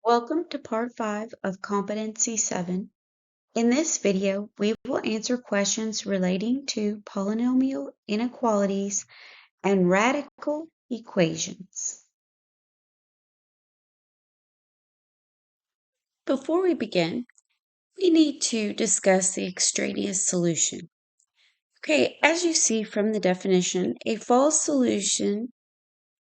Welcome to part 5 of Competency 7. In this video, we will answer questions relating to polynomial inequalities and radical equations. Before we begin, we need to discuss the extraneous solution. Okay, as you see from the definition, a false solution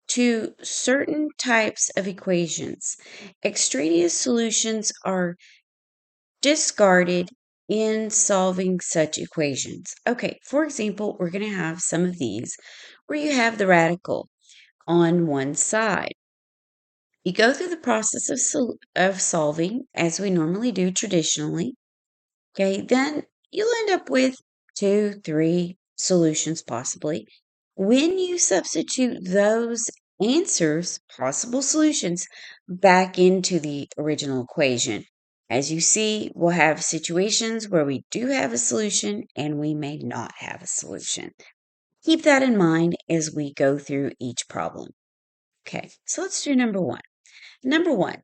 to certain types of equations. Extraneous solutions are discarded in solving such equations. Okay, for example, we're going to have some of these where you have the radical on one side. You go through the process of solving as we normally do traditionally. Okay, then you'll end up with 2, 3 solutions possibly. When you substitute those answers, possible solutions, back into the original equation, as you see, we'll have situations where we do have a solution and we may not have a solution. Keep that in mind as we go through each problem. Okay, so let's do number 1. Number 1.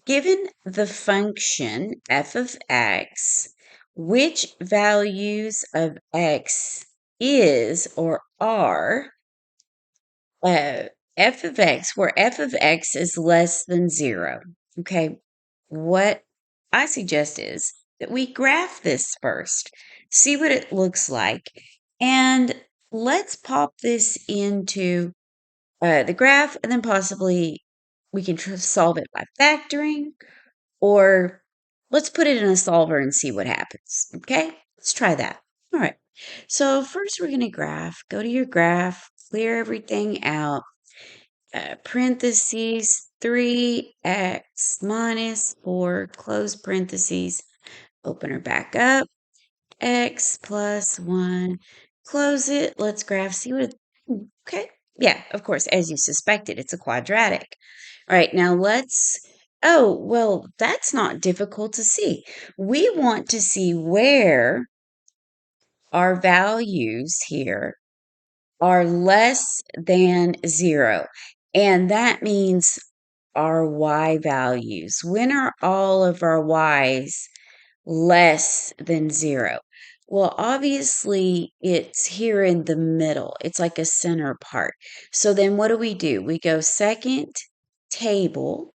Given the function f of x, which values of x is or are f of x, where f of x is less than 0. Okay, what I suggest is that we graph this first, see what it looks like, and let's pop this into the graph, and then possibly we can solve it by factoring, or let's put it in a solver and see what happens. Okay, let's try that. All right, so first we're going to graph. Go to your graph, clear everything out. Parentheses 3x minus 4, close parentheses, open her back up, x plus 1, close it. Let's graph, see what okay. Yeah, of course, as you suspected, it's a quadratic. All right, now oh, well, that's not difficult to see. We want to see where our values here are less than 0. And that means our y values. When are all of our y's less than 0? Well, obviously, it's here in the middle. It's like a center part. So then what do? We go second table.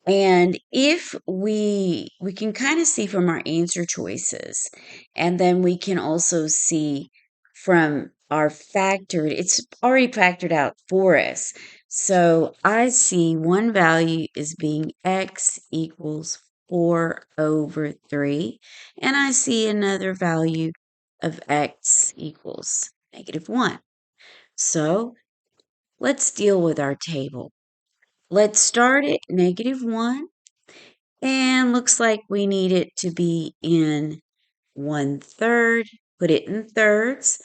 And if we can kind of see from our answer choices, and then we can also see from our factored, it's already factored out for us. So I see one value is being x equals 4 over 3, and I see another value of x equals -1. So let's deal with our table. Let's start at -1. And looks like we need it to be in 1/3. Put it in thirds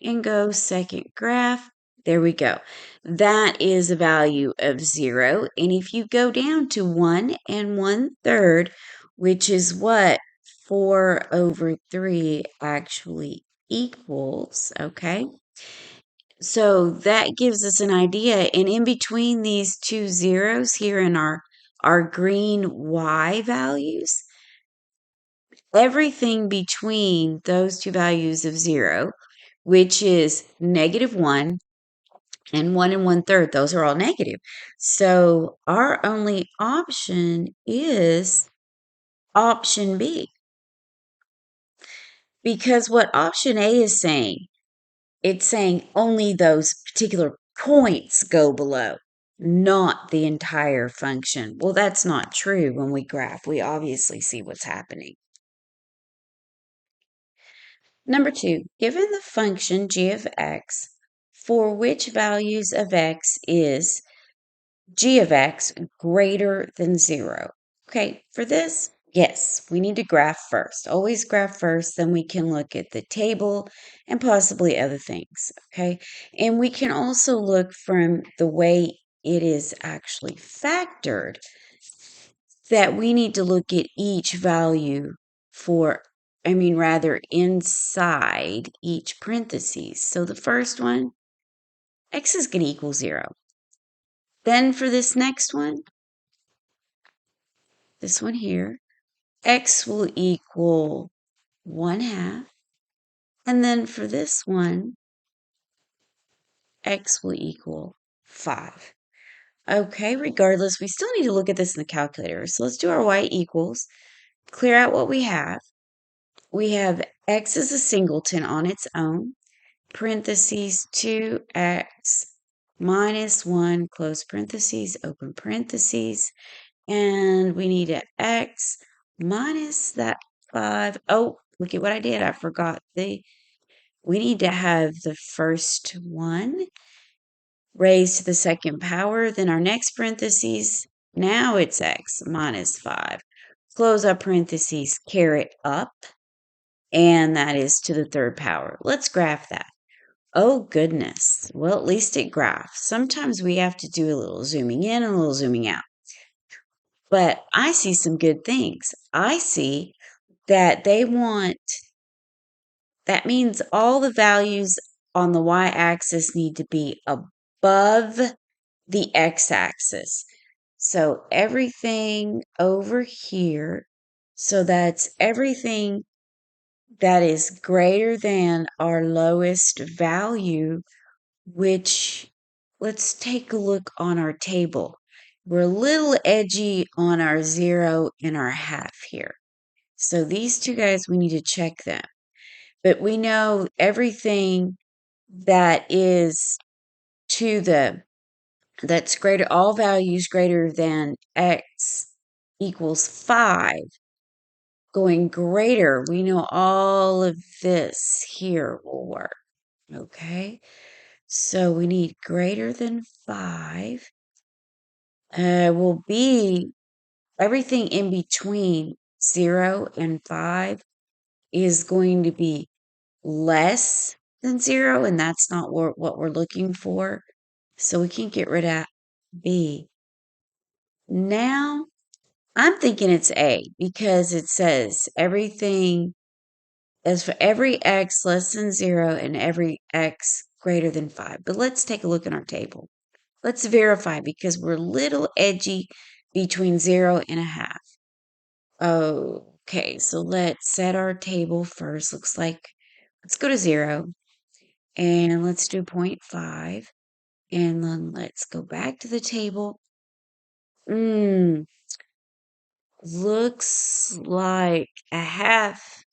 and go second graph. There we go. That is a value of 0. And if you go down to 1 and 1/3, which is what 4 over 3 actually equals, okay? So that gives us an idea. And in between these two zeros here in our green y values, everything between those two values of 0, which is -1 and 1 and 1/3, those are all negative. So our only option is option B. Because what option A is saying, it's saying only those particular points go below, not the entire function. Well, that's not true when we graph. We obviously see what's happening. Number 2, given the function g of x, for which values of x is g of x greater than 0? Okay, for this, yes, we need to graph first. Always graph first, then we can look at the table and possibly other things, okay? And we can also look from the way it is actually factored that we need to look at each value inside each parentheses. So the first one, x is going to equal 0. Then for this next one, this one here, x will equal 1/2. And then for this one, x will equal 5. Okay, regardless, we still need to look at this in the calculator. So let's do our y equals, clear out what we have. We have x as a singleton on its own, parentheses 2x minus 1, close parentheses, open parentheses, and we need an x minus that 5. Oh, look at what I did. I forgot we need to have the first one raised to the second power, then our next parentheses, now it's x minus 5. Close up parentheses, caret up, and that is to the third power. Let's graph that. Oh, goodness. Well, at least it graphs. Sometimes we have to do a little zooming in and a little zooming out. But I see some good things. I see that that means all the values on the y-axis need to be above the x-axis. So everything over here, so that's everything that is greater than our lowest value, which let's take a look on our table. We're a little edgy on our 0 and our 1/2 here. So these two guys, we need to check them. But we know everything that is that's greater, all values greater than x equals 5, going greater, we know all of this here will work. Okay, so we need greater than 5. Will be everything in between 0 and 5 is going to be less than 0, and that's not what we're looking for. So we can get rid of B. Now, I'm thinking it's A because it says everything is for every x less than 0 and every x greater than 5. But let's take a look in our table. Let's verify because we're a little edgy between 0 and 1/2. Okay, so let's set our table first. Looks like, let's go to 0 and let's do 0.5. And then let's go back to the table. Looks like 1/2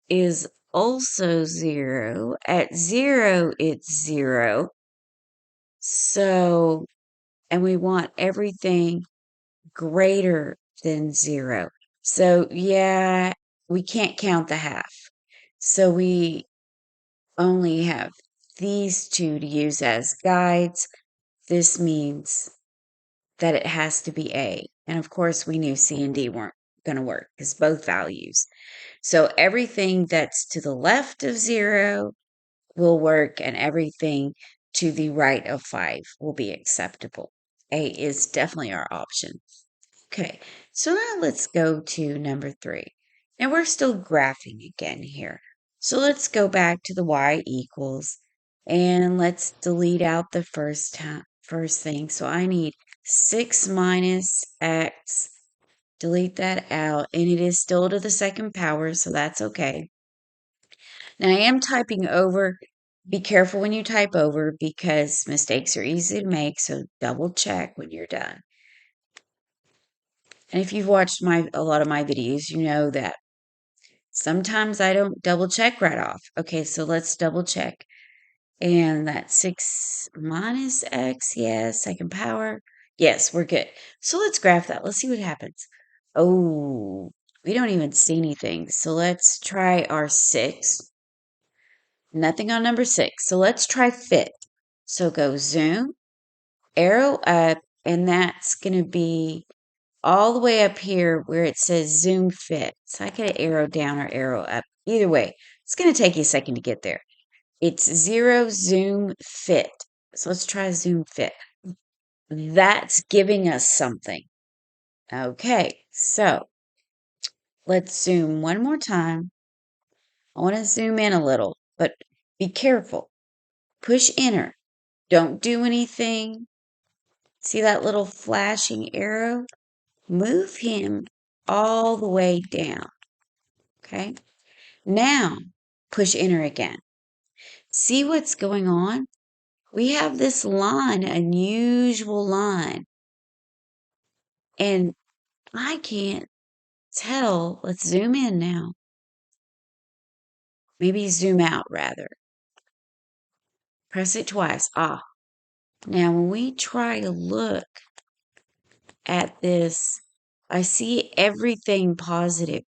is also 0. At 0, it's 0. So, and we want everything greater than 0. So, yeah, we can't count the 1/2. So we only have these two to use as guides. This means that it has to be A. And of course, we knew C and D weren't going to work because both values. So everything that's to the left of 0 will work, and everything to the right of 5 will be acceptable. A is definitely our option. Okay, so now let's go to number 3. Now we're still graphing again here. So let's go back to the y equals, and let's delete out the first thing. So I need 6 minus x, delete that out, and it is still to the second power, so that's okay. Now I am typing over. Be careful when you type over because mistakes are easy to make, so double check when you're done. And if you've watched a lot of my videos, you know that sometimes I don't double check right off. Okay, so let's double check. And that's 6 minus x, yes, second power. Yes, we're good. So let's graph that. Let's see what happens. Oh, we don't even see anything. So let's try our 6. Nothing on number 6. So let's try fit. So go zoom, arrow up, and that's going to be all the way up here where it says zoom fit. So I could arrow down or arrow up. Either way, it's going to take you a second to get there. It's 0 zoom fit. So let's try zoom fit. That's giving us something. Okay, so let's zoom one more time. I want to zoom in a little, but be careful. Push enter. Don't do anything. See that little flashing arrow? Move him all the way down. Okay. Now, push enter again. See what's going on? We have this line, unusual line. And I can't tell. Let's zoom in now. Maybe zoom out rather. Press it twice. Ah. Now, when we try to look at this, I see everything positive.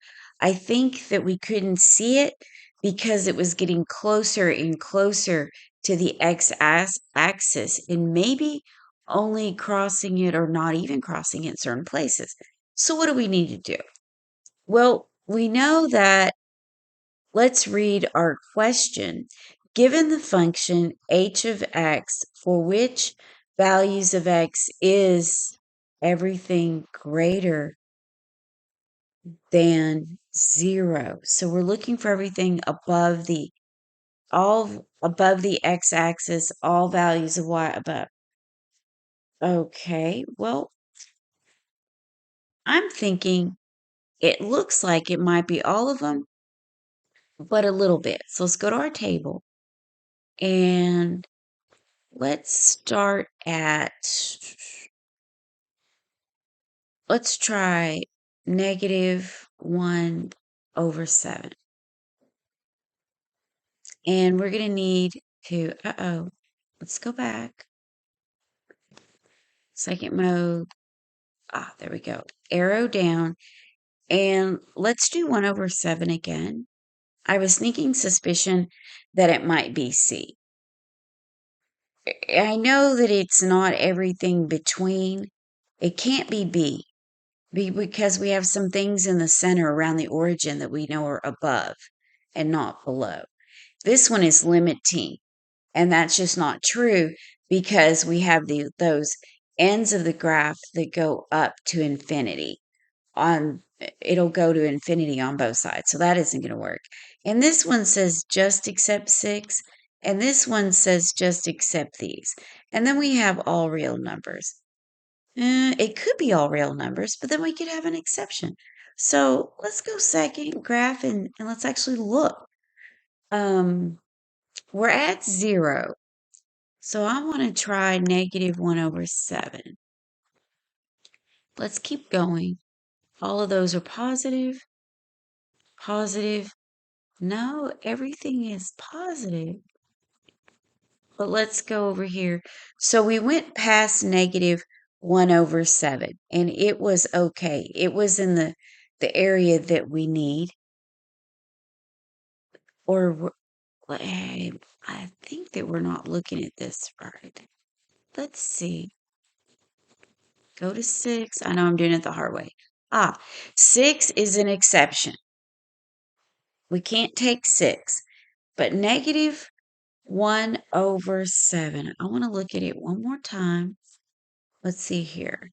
I think that we couldn't see it because it was getting closer and closer to the x-axis and maybe only crossing it or not even crossing it in certain places. So what do we need to do? Well, we know that. Let's read our question. Given the function h of x for which values of x is everything greater than 0. So we're looking for everything above the x-axis, all values of y above. Okay, well, I'm thinking it looks like it might be all of them, but a little bit. So let's go to our table and let's start at, let's try -1/7. And we're going to need to, let's go back. Second mode. There we go. Arrow down. And let's do 1/7 again. I was sneaking suspicion that it might be C. I know that it's not everything between. It can't be B. Because we have some things in the center around the origin that we know are above and not below. This one is limiting, and that's just not true because we have those ends of the graph that go up to infinity. It'll go to infinity on both sides, so that isn't going to work. And this one says just accept 6, and this one says just accept these. And then we have all real numbers. It could be all real numbers, but then we could have an exception. So let's go second graph and let's actually look. We're at 0. So I want to try -1/7. Let's keep going. All of those are positive. Positive. No, everything is positive. But let's go over here. So we went past -1/7, and it was okay. It was in the area that we need. Or I think that we're not looking at this right. Let's see. Go to 6. I know I'm doing it the hard way. 6 is an exception. We can't take 6. But -1/7. I want to look at it one more time. Let's see here.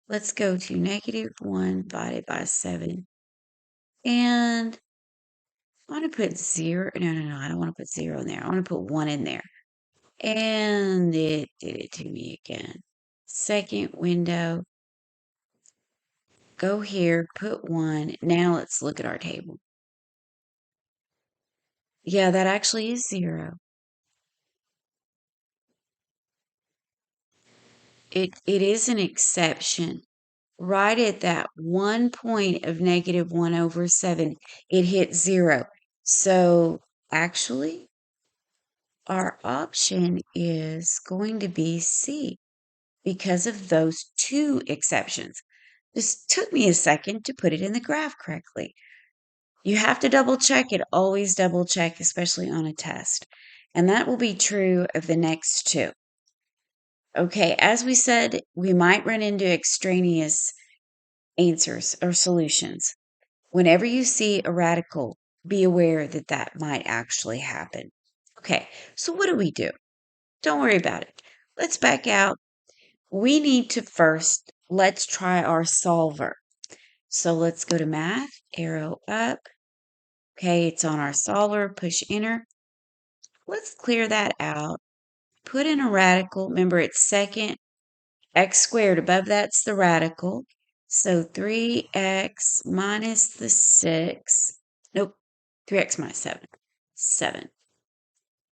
Let's go to -1 divided by 7. And I want to put 0. No. I don't want to put 0 in there. I want to put 1 in there. And it did it to me again. Second window. Go here, put 1. Now let's look at our table. Yeah, that actually is 0. It is an exception. Right at that one point of -1/7, it hit 0. So actually, our option is going to be C because of those 2 exceptions. This took me a second to put it in the graph correctly. You have to double check it. Always double check, especially on a test. And that will be true of the next 2. Okay, as we said, we might run into extraneous answers or solutions. Whenever you see a radical, be aware that that might actually happen. Okay, so what do? Don't worry about it. Let's back out. We need to first, let's try our solver. So let's go to math, arrow up. Okay, it's on our solver, push enter. Let's clear that out. Put in a radical. Remember, it's second. X squared above that's the radical. So 3x minus the 6. Nope, 3x minus 7. 7.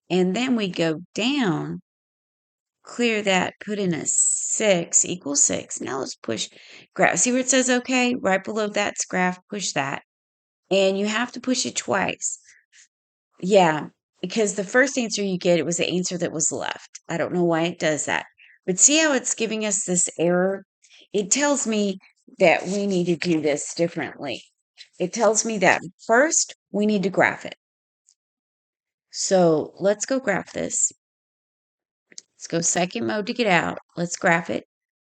And then we go down, clear that, put in a 6 equals 6. Now let's push graph. See where it says okay? Right below that's graph, push that. And you have to push it twice. Yeah, because the first answer you get, it was the answer that was left. I don't know why it does that. But see how it's giving us this error? It tells me that we need to do this differently. It tells me that first we need to graph it. So let's go graph this. Let's go second mode to get out. Let's graph it.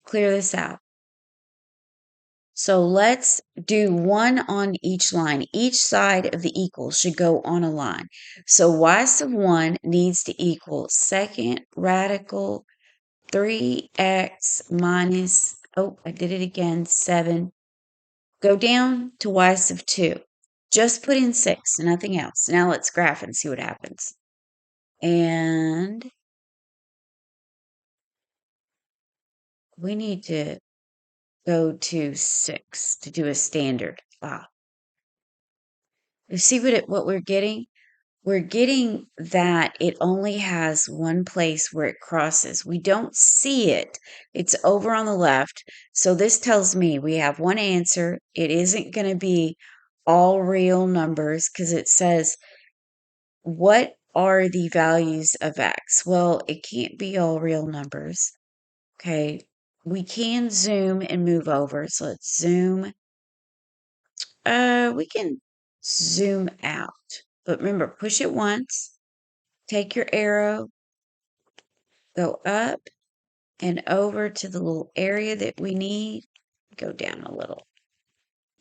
Clear this out. So let's do one on each line. Each side of the equal should go on a line. So y sub 1 needs to equal second radical 3x minus, I did it again, 7. Go down to y sub 2. Just put in 6, nothing else. Now let's graph and see what happens. And we need to go to 6 to do a standard. You see what we're getting? We're getting that it only has one place where it crosses. We don't see it. It's over on the left. So this tells me we have one answer. It isn't going to be all real numbers because it says, what are the values of x? Well, it can't be all real numbers. Okay. We can zoom and move over. So let's zoom. We can zoom out. But remember, push it once. Take your arrow, go up and over to the little area that we need. Go down a little.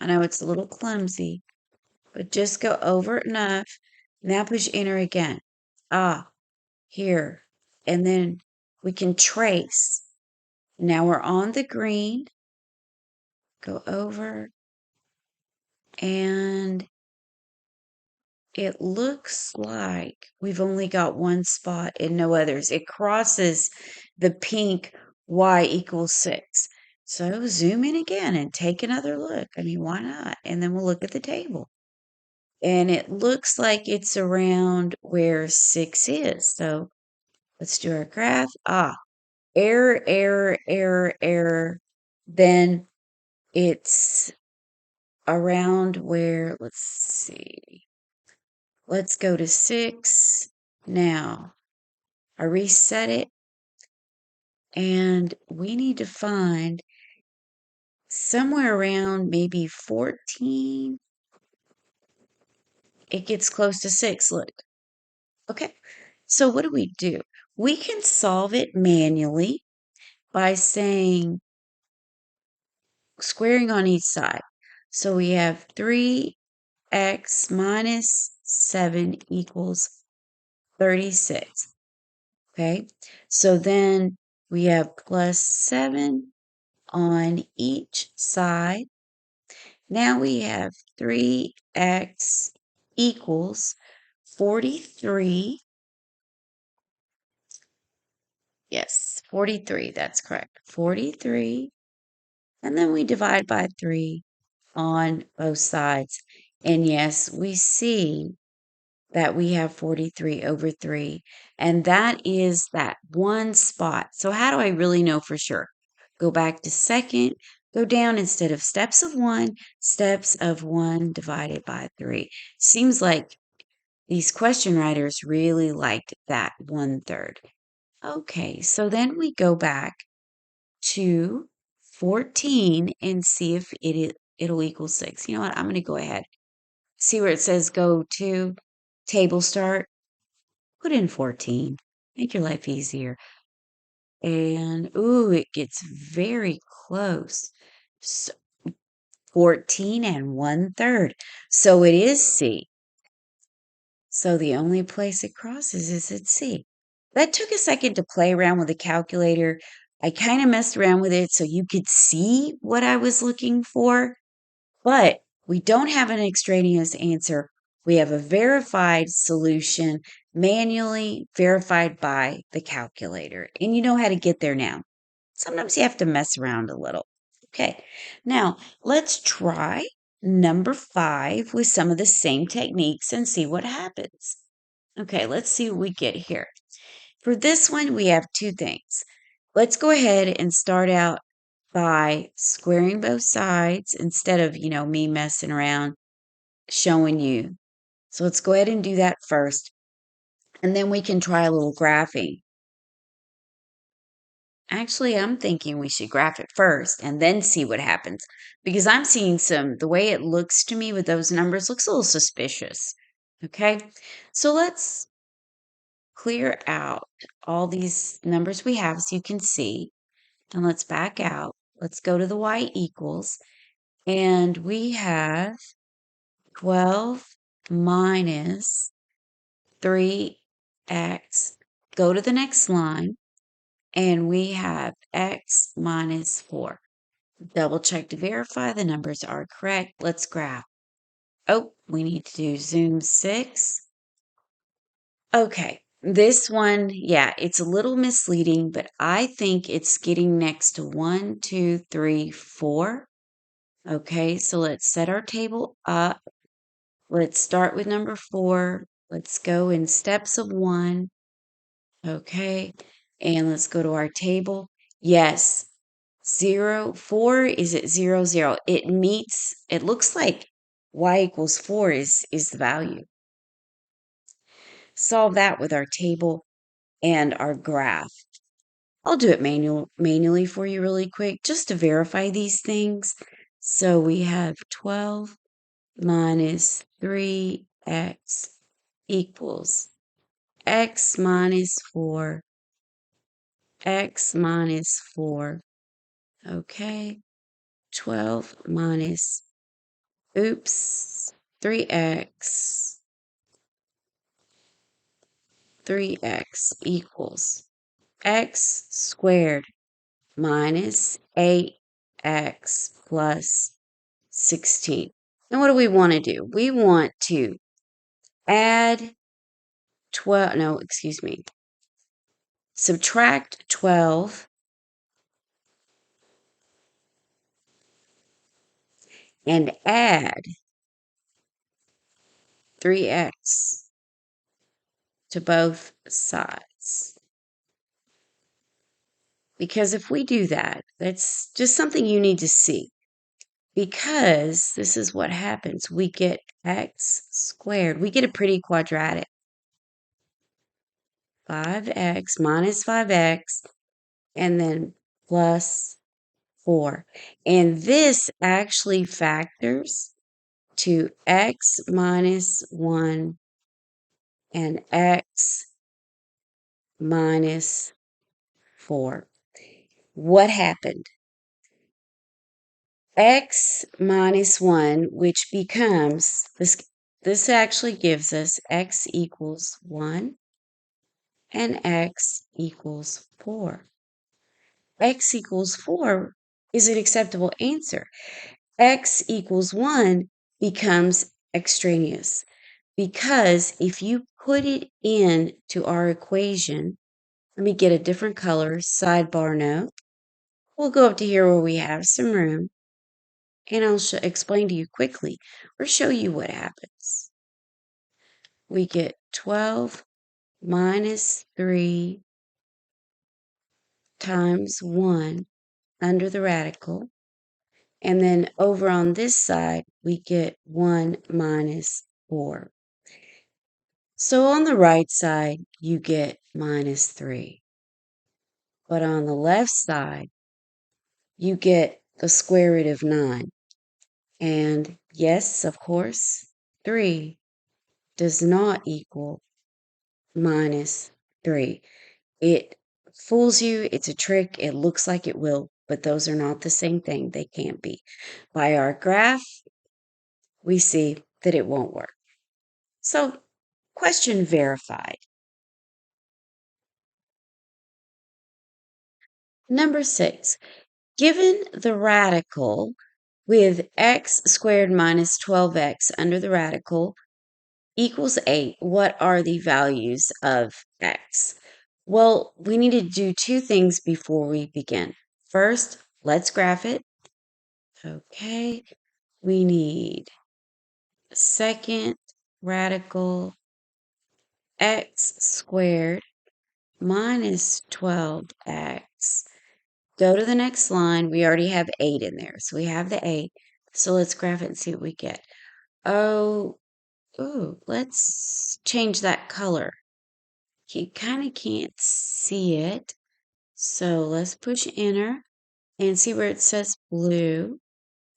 I know it's a little clumsy, but just go over it enough. Now push enter again. Here. And then we can trace. Now we're on the green. Go over. And it looks like we've only got one spot and no others. It crosses the pink y equals 6. So zoom in again and take another look. I mean, why not? And then we'll look at the table. And it looks like it's around where 6 is. So let's do our graph. Error, error, error, error. Then it's around where, let's see. Let's go to 6. Now, I reset it, and we need to find somewhere around maybe 14. It gets close to 6, look. Okay, so what do? We can solve it manually by saying squaring on each side. So we have 3x minus 7 equals 36. Okay, so then we have plus 7 on each side. Now we have 3x equals 43. Yes, 43, that's correct. 43. And then we divide by 3 on both sides. And yes, we see that we have 43 over 3. And that is that one spot. So how do I really know for sure? Go back to second, go down instead of steps of 1 divided by 3. Seems like these question writers really liked that 1/3. Okay, so then we go back to 14 and see if it'll equal 6. You know what? I'm going to go ahead. See where it says go to table start? Put in 14. Make your life easier. And, it gets very close. So 14 and 1/3. So it is C. So the only place it crosses is at C. That took a second to play around with the calculator. I kind of messed around with it so you could see what I was looking for. But we don't have an extraneous answer. We have a verified solution, manually verified by the calculator. And you know how to get there now. Sometimes you have to mess around a little. Okay, now let's try number 5 with some of the same techniques and see what happens. Okay, let's see what we get here. For this one, we have two things. Let's go ahead and start out by squaring both sides instead of, me messing around showing you. So let's go ahead and do that first, and then we can try a little graphing. Actually, I'm thinking we should graph it first and then see what happens because I'm seeing the way it looks to me with those numbers looks a little suspicious. Okay, so let's clear out all these numbers we have so you can see. And let's back out. Let's go to the y equals. And we have 12 minus 3x. Go to the next line. And we have x minus 4. Double check to verify the numbers are correct. Let's graph. Oh, we need to do zoom 6. Okay, this one, yeah, it's a little misleading, but I think it's getting next to 1, 2, 3, 4. Okay, so let's set our table up. Let's start with number 4. Let's go in steps of 1. Okay, and let's go to our table. Yes, 0, 4 is at 0, 0. It meets, it looks like y equals 4 is the value. Solve that with our table and our graph. I'll do it manually for you really quick just to verify these things. So we have 12 minus 3x equals x minus 4, x minus 4. Okay, 12 minus, oops, 3x, 3x equals x squared minus 8x plus 16. And what do we want to do? We want to add 12, no, excuse me, subtract 12 and add 3x to both sides. Because if we do that, that's just something you need to see. Because this is what happens. We get x squared. We get a pretty quadratic. 5x minus 5x and then plus 4. And this actually factors to x minus 1 and x minus 4. What happened? X minus 1, which becomes, this actually gives us x equals 1 and x equals 4. X equals 4 is an acceptable answer. X equals 1 becomes extraneous because if you put it into our equation, let me get a different color, sidebar note. We'll go up to here where we have some room, and I'll explain to you quickly or show you what happens. We get 12 minus 3 times 1 under the radical. And then over on this side, we get 1 minus 4. So on the right side, you get minus 3. But on the left side, you get the square root of 9. And yes, of course, 3 does not equal minus 3. It fools you. It's a trick. It looks like it will, but those are not the same thing. They can't be. By our graph, we see that it won't work. So, question verified. Number 6. Given the radical with x squared minus 12x under the radical equals 8, what are the values of x? Well, we need to do two things before we begin. First, let's graph it. Okay, we need second radical x squared minus 12x. Go to the next line. We already have 8 in there, so we have the 8. So let's graph it and see what we get. Oh, ooh, let's change that color. You kind of can't see it. So let's push enter and see where it says blue.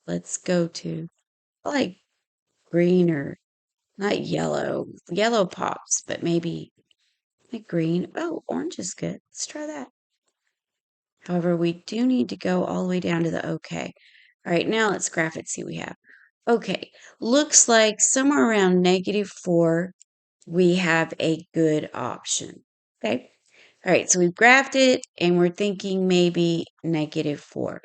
Let's go to like green or not yellow. Yellow pops, but maybe like green. Oh, orange is good. Let's try that. However, we do need to go all the way down to the OK. All right, now let's graph it, see what we have. Okay, looks like somewhere around -4, we have a good option. Okay, all right, so we've graphed it and we're thinking maybe -4.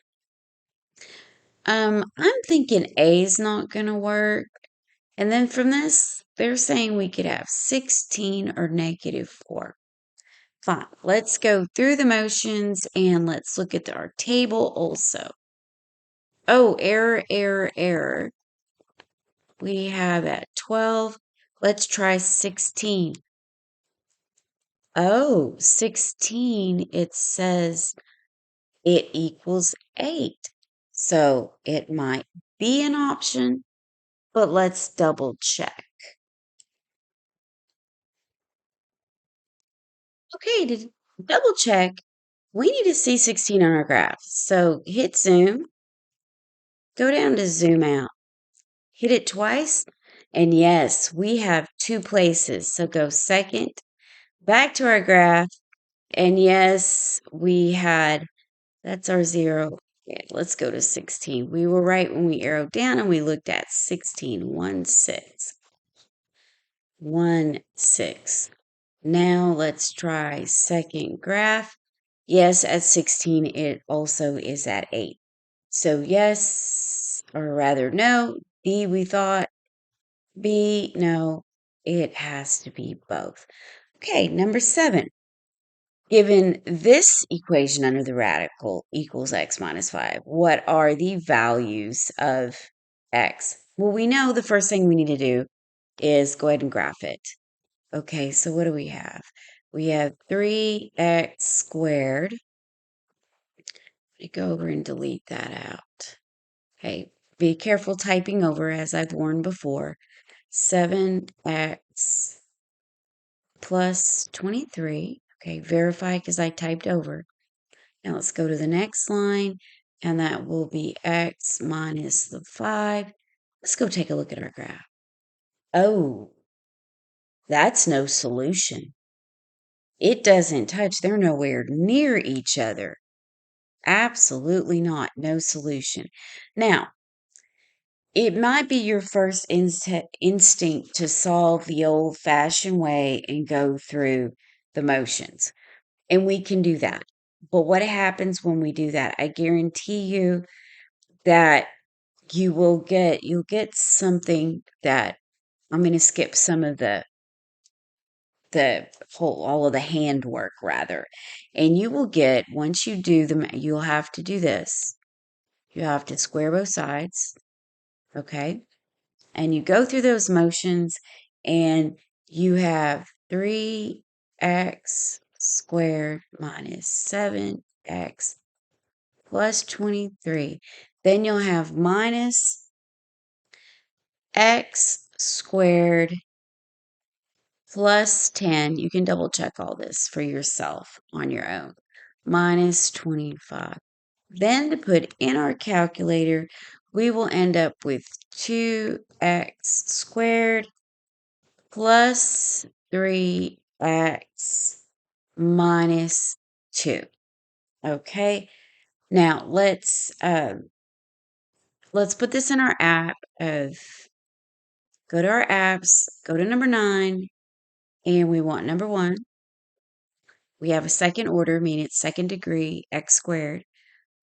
I'm thinking A is not going to work. And then from this, they're saying we could have 16 or -4. Fine, let's go through the motions and let's look at our table also. Oh, error, error, error. We have at 12. Let's try 16. Oh, 16, it says it equals 8. So it might be an option, but let's double check. Okay, to double check, we need to see 16 on our graph. So hit zoom, go down to zoom out, hit it twice, and yes, we have 2 places. So go second, back to our graph, and yes, we had, that's our 0. Yeah, let's go to 16. We were right when we arrowed down and we looked at 16, 1, 6. 1, 6. Now let's try second graph. Yes, at 16, it also is at 8. So yes, or rather no, B we thought, B, no, it has to be both. Okay, number 7. Given this equation under the radical equals x minus 5, what are the values of x? Well, we know the first thing we need to do is go ahead and graph it. Okay, so what do we have? We have 3x squared. Let me go over and delete that out. Okay, be careful typing over as I've warned before. 7x plus 23. Okay, verify because I typed over. Now let's go to the next line, and that will be x minus the 5. Let's go take a look at our graph. Oh, that's no solution. It doesn't touch. They're nowhere near each other. Absolutely not. No solution. Now, it might be your first instinct to solve the old-fashioned way and go through the motions. And we can do that. But what happens when we do that? I guarantee you that you'll get something that I'm going to skip some of the whole all of the handwork rather, and you will get, once you do them, you'll have to do this. You have to square both sides, okay? And you go through those motions, and you have 3x squared minus 7x plus 23. Then you'll have minus x squared plus 10. You can double check all this for yourself on your own. Minus 25. Then to put in our calculator, we will end up with 2x squared plus 3x minus 2. Okay. Now let's put this in our app of, go to our apps, go to number 9, and we want number 1. We have a second order, meaning it's second degree, x squared.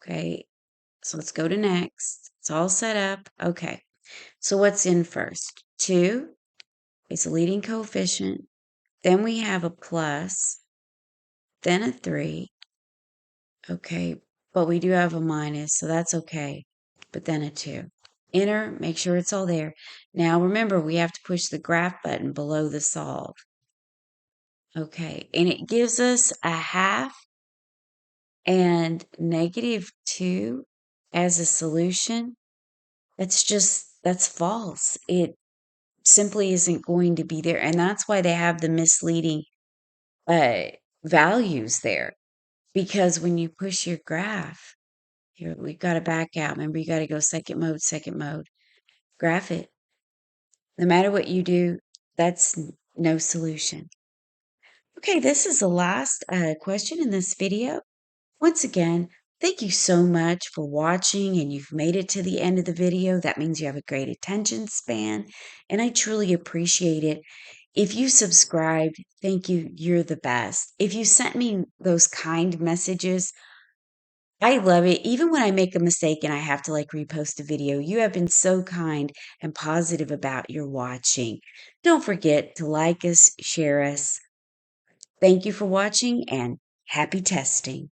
Okay, so let's go to next. It's all set up. Okay, so what's in first? 2 is a leading coefficient. Then we have a plus, then a 3. Okay, but we do have a minus, so that's okay. but then a 2. Enter, make sure it's all there. Now remember, we have to push the graph button below the solve. Okay, and it gives us a half and -2 as a solution. That's false. It simply isn't going to be there. And that's why they have the misleading uh, values there. Because when you push your graph, here, we've got to back out. Remember, you got to go second mode, graph it. No matter what you do, that's no solution. Okay, this is the last question in this video. Once again, thank you so much for watching, and you've made it to the end of the video. That means you have a great attention span, and I truly appreciate it. If you subscribed, thank you. You're the best. If you sent me those kind messages, I love it. Even when I make a mistake and I have to repost a video, you have been so kind and positive about your watching. Don't forget to like us, share us. Thank you for watching, and happy testing.